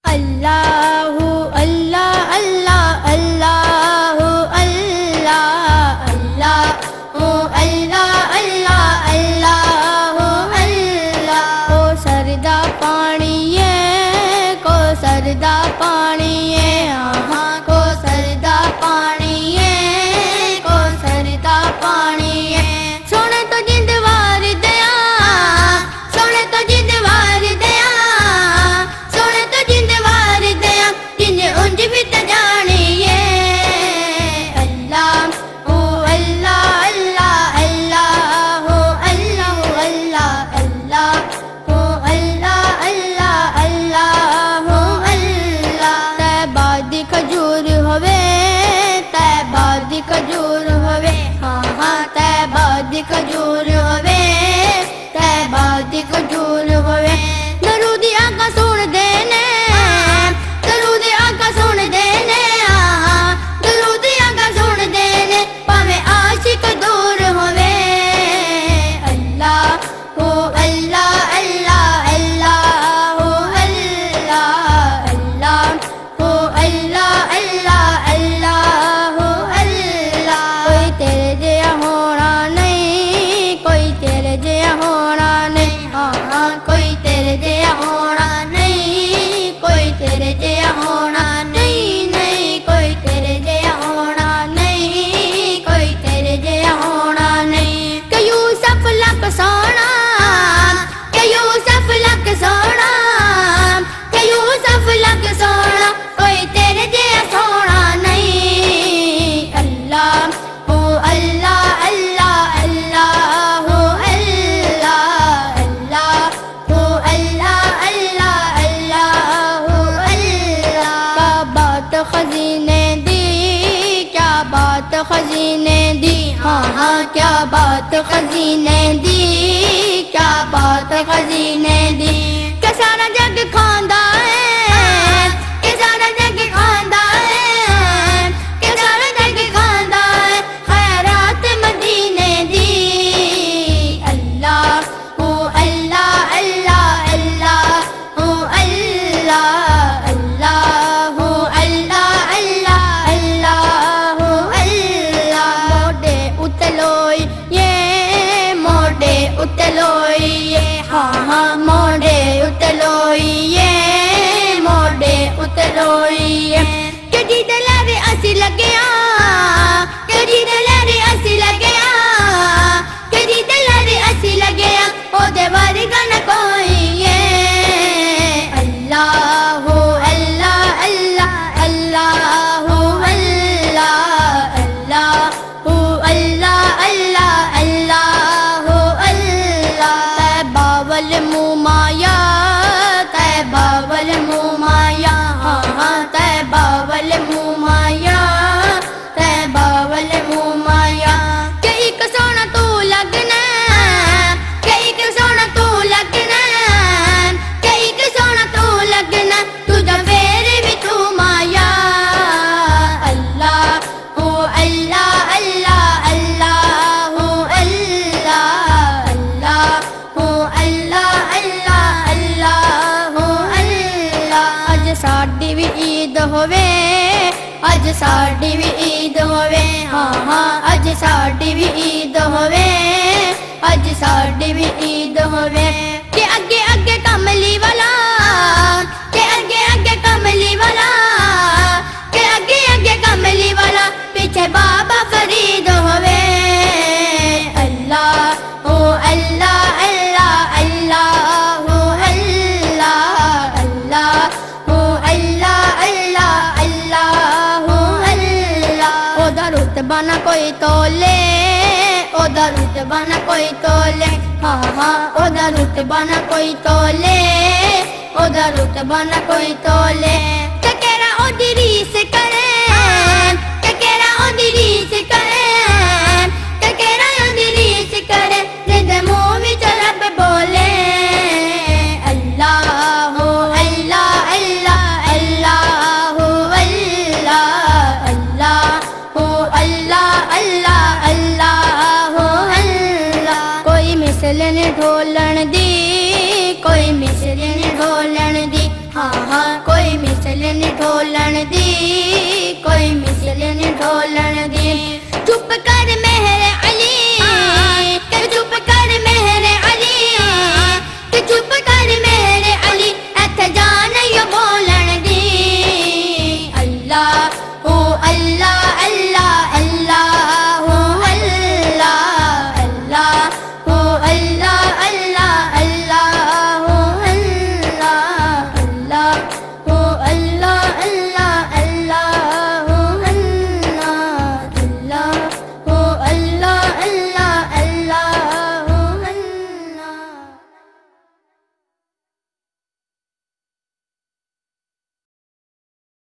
اللہ اللہ اللہ اللہ اللہ اللہ اللہ اللہ اللہ اللہ کو سردا پانی ہے کو سردا پانی ہے آہاں کو سردا پانی ہے کو سردا پانی ہے سونے تو جند وار دیا سونے تو جند وار دیا سونے تو جند وار دیا جن انج بھی تو جانی ہے اللہ اللہ اللہ اللہ اللہ اللہ اللہ اللہ اللہ اللہ اللہ طیبہ دی کھجور ہوے طیبہ دی کھجور ہوے ہاں ہاں طیبہ دی کھجور ہوے طیبہ دی کھجور ہوے درودی آقا سن دینے درودی آقا سن دینے آہاں درودی آقا سن دینے پاویں عاشق دور ہوے اللہ اللہ اللہ اللہ اللہ اللہ اللہ اللہ اللہ اللہ کوئی تیرے جیا ہونا نہیں کوئی تیرے جیا ہونا نہیں ہاں ہاں کوئی تیرے جیا ہونا نہیں کوئی تیرے جیا ہونا نہیں نہیں کوئی تیرے جیا ہونا نہیں کوئی تیرے جیا ہونا نہیں کہ یوسف لک سونا کہ یوسف لک سونا کہ یوسف لک سونا کوئی تیرے جیا سونا نہیں اللہ اللہ اللہ اللہ اللہ اللہ اللہ اللہ اللہ کیا بات خزینے دی کیا بات خزینے دی ہاں ہاں کیا بات خزینے دی کیا بات خزینے دی کہ سارا جگ کھاندا ہے کہ سارا جگ کھاندا ہے کہ سارا جگ کھاندا ہے خیرات مدینے دی اللہ اللہ اللہ اللہ اللہ اللہ اللہ اللہ اللہ اللہ موڈے اتلوئی یہ موڈے اتلوئی یہ ہاں ہاں موڈے اتلوئی یہ موڈے اتلوئی یہ کہ جی دلارے اسی لگیا کہ جی دلارے اسی لگیا کہ جی دلارے اسی لگیا او دے ورگا نہ کوئی ہے اللہ اللہ اللہ اللہ اللہ اللہ اللہ اللہ طیبہ والمنہ مایا طیبہ والمنہ مایا ہاں ہاں طیبہ والمنہ مایا طیبہ والمنہ مایا کہ ایک سونا تو لگنا کہ ایک سونا تو لگنا کہ ایک سونا تو لگنا تجھا پھر بھی تو مایا اللہ اللہ اللہ اللہ اللہ اللہ اللہ اللہ اج ساڈی بھی عید ہوے اج ساڈی بھی عید ہوے ہاں ہاں اج ساڈی بھی عید ہوے اج ساڈی بھی عید ہوے کہ اگے اگے کملی والا کہ اگے اگے کملی والا کہ اگے اگے کملی والا پیچھے بابا فرید ہوے اللہ اللہ اللہ اللہ اللہ اللہ اللہ اللہ اللہ او دا رتبہ نہ کوئی تولے او دا رتبہ نہ کوئی تولے ہاں ہاں او دا رتبہ نہ کوئی تولے او دا رتبہ نہ کوئی تولے کہ کہرا او دی ریس کرے کہ کہرا او دی ریس کرے کہ کہرا او دی ریس کرے جد منہ وچ رب بولے اللہ اللہ اللہ اللہ اللہ اللہ اللہ اللہ کوئی مثل نہیں ڈھولن دی کوئی مثل نہیں ڈھولن دی ہاں ہاں کوئی مثل نہیں ڈھولن دی، کوئی مثل نہیں ڈھولن دی، چپ کر مہر